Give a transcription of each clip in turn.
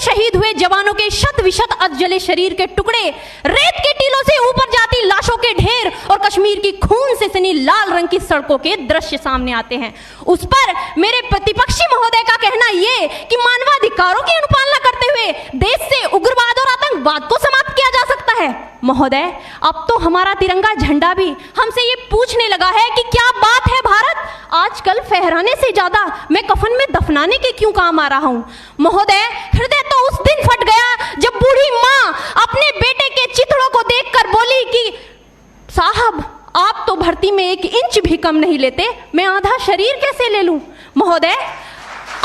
शहीद हुए जवानों के शत विशत अधजले शरीर के टुकड़े, रेत के टीलों से ऊपर जाती लाशों के ढेर और कश्मीर की खून से सनी लाल रंग की सड़कों के दृश्य सामने आते हैं। उस पर मेरे प्रतिपक्षी महोदय का कहना ये कि मानवाधिकारों की अनुपालना करते हुए देश से उग्रवाद और आतंकवाद को समाप्त किया जा सकता है। महोदय, अब तो हमारा तिरंगा झंडा भी हमसे ये पूछने लगा है कि क्या बात है भारत, आजकल फहराने से ज्यादा मैं कफन में दफनाने के क्यों काम आ रहा हूं। महोदय, हृदय तो उस दिन फट गया जब बूढ़ी मां अपने बेटे के चिथड़ों को देखकर बोली कि साहब, आप तो भर्ती में 1 इंच भी कम नहीं लेते, मैं आधा शरीर कैसे ले लूं। महोदय,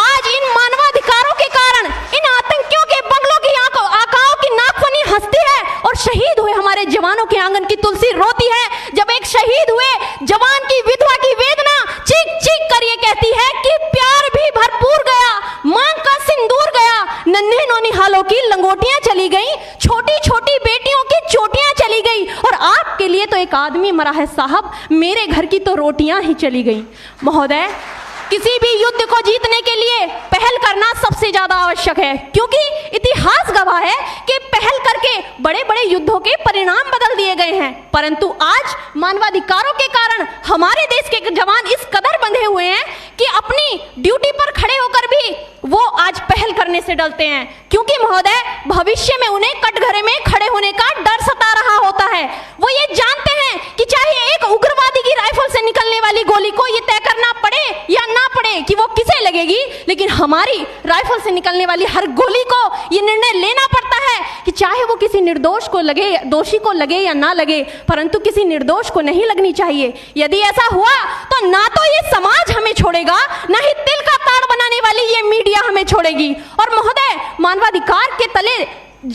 आज इन मानवाधिकारों के कारण इन आतंकियों के बंगलों की आकाओं की नाकफनी हंसती है और शहीद हुए हमारे जवानों के आंगन की तुलसी रोती है। जब एक शहीद हुए जवान की विधवा की वेदना चीख चीख कर ये कहती है कि प्यार भी भरपूर गया, मांग का सिंदूर गया, नन्हे नौनिहालों की लंगोटियां चली गई, छोटी छोटी बेटियों की चोटियां चली गई और आपके लिए तो एक आदमी मरा है साहब, मेरे घर की तो रोटियां ही चली गई। महोदय, किसी भी युद्ध को जीतने के लिए पहल करना सबसे ज्यादा आवश्यक है, क्योंकि इतिहास गवाह है कि पहल करके बड़े बड़े युद्धों के परिणाम बदल दिए गए हैं। परंतु आज मानवाधिकारों के कारण हमारे देश के जवान इस कदर बंधे हुए हैं कि अपनी ड्यूटी पर खड़े होकर भी वो आज पहल करने से डरते हैं, क्योंकि महोदय भविष्य में उन्हें कटघरे में खड़े होने का डर सता रहा होता है। वो ये जानते हैं कि चाहे एक उग्रवादी की राइफल से निकलने वाली गोली को ये तय करना पड़े या ना पड़े कि वो किसे लगेगी, लेकिन हमारी राइफल से निकलने वाली हर गोली को ये निर्णय लेना पड़ता है कि चाहे वो किसी निर्दोष को लगे, दोषी को लगे या ना लगे, परंतु किसी निर्दोष को नहीं लगनी चाहिए। यदि ऐसा हुआ तो ना तो ये समाज हमें छोड़ेगा, ना ही तिल का ताड़ बनाने वाली ये मीडिया हमें छोड़ेगी। और महोदय, मानवाधिकार के तले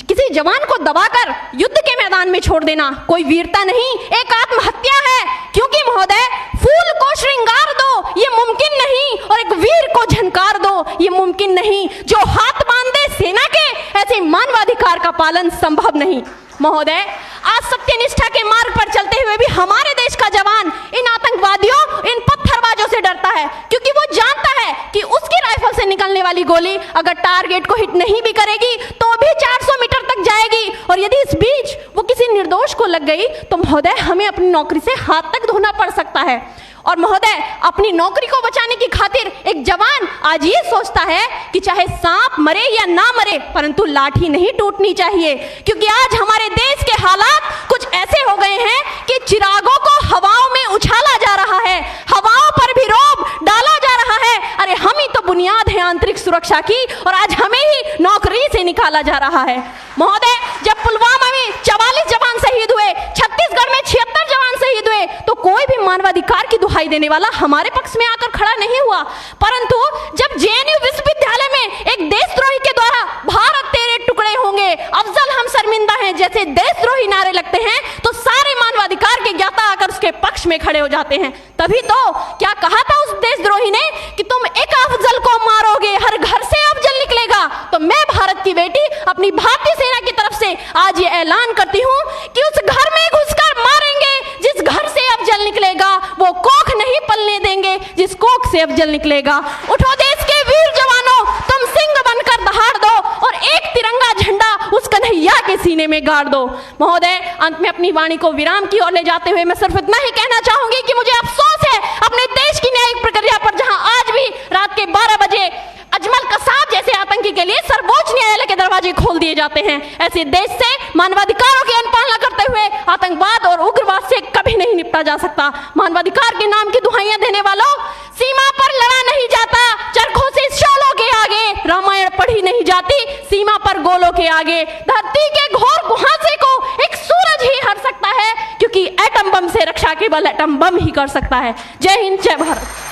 किसी जवान को दबाकर युद्ध के मैदान में छोड़ देना कोई वीरता नहीं, एक आत्महत्या है। क्योंकि महोदय, फूल को श्रृंगार दो ये मुमकिन नहीं और एक वीर को झनकार दो ये मुमकिन नहीं। जो हाथ बांध दे सेना के, ऐसे मानवाधिकार का पालन संभव नहीं। महोदय, आज सत्यनिष्ठा के मार्ग पर चलते हुए भी हमारे देश का जवान इन आतंकवादियों, इन पत्थरबाजों से डरता है, क्योंकि वो जानता है कि उसकी राइफल से निकलने वाली गोली अगर टारगेट को हिट नहीं भी करेगी तो भी 400 मीटर तक जाएगी, और यदि इस बीच वो किसी निर्दोष को लग गई तो महोदय हमें अपनी नौकरी से हाथ तक धोना पड़ सकता है। और महोदय, अपनी नौकरी को बचाने की खातिर एक जवान आज ये सोचता है कि चाहे सांप मरे या ना मरे, परंतु लाठी नहीं टूटनी चाहिए, क्योंकि आज हमारे देश के हालात कुछ ऐसे हो गए हैं कि चिरागों को हवाओं में उछाला जा रहा है, हवाओं पर भी रोब डाला जा रहा है। अरे हम ही तो बुनियाद है आंतरिक सुरक्षा की, और आज हमें ही नौकरी से निकाला जा रहा है। महोदय, जब पुलवामा में 44 जवान शहीद हुए, छत्तीसगढ़ में 76 जवान शहीद हुए, तो कोई भी मानवाधिकार की दुहाई देने वाला हमारे पक्ष में आकर खड़ा नहीं हुआ। परंतु जब जेएनयू विश्वविद्यालय में एक देशद्रोही के द्वारा भारत तेरे टुकड़े होंगे, अफजल हम शर्मिंदा हैं जैसे देशद्रोही नारे लगते हैं, तो सारे मानवाधिकार के ज्ञाता आकर उसके पक्ष में खड़े हो जाते हैं। तभी तो क्या कहा था उस देशद्रोही ने कि तुम एक अफजल को मारोगे, हर घर से अफजल निकलेगा। तो मैं भारत की बेटी अपनी भारतीय सेना की तरफ से आज ये ऐलान करती हूँ कि उस घर में घुसकर मारेंगे जिस घर से अफजल निकलेगा, वो कोख नहीं पलने देंगे जिस कोख से अफजल निकलेगा। उठो देश के वीर जवानों, तुम सिंह बनकर दहाड़ दो और एक तिरंगा झंडा उस कन्हैया के सीने में गाड़ दो। महोदय, अंत में अपनी वाणी को विराम की ओर ले जाते हुए मैं सिर्फ इतना ही कहना चाहूंगी कि मुझे अफसोस है अपने देश की न्यायिक प्रक्रिया पर, जहां आज भी रात के 12 बजे अजमल कसाब जैसे आतंकी के लिए सर्वोच्च न्यायालय के दरवाजे खोल दिए जाते हैं। ऐसे देश से मानवाधिकारों की अनुपालना करते हुए आतंकवाद और उग्रवाद से कभी नहीं निपटा जा सकता। मानवाधिकार के नाम की दुहाइयां देने वालों, सीमा पर लड़ा नहीं जाता, चरखों से शोलों के आगे रामायण पढ़ी नहीं जाती, सीमा पर गोलों के आगे। धरती के घोर कुहासे को एक सूरज ही हर सकता है, क्योंकि एटम बम से रक्षा केवल एटम बम ही कर सकता है। जय हिंद, जय भारत।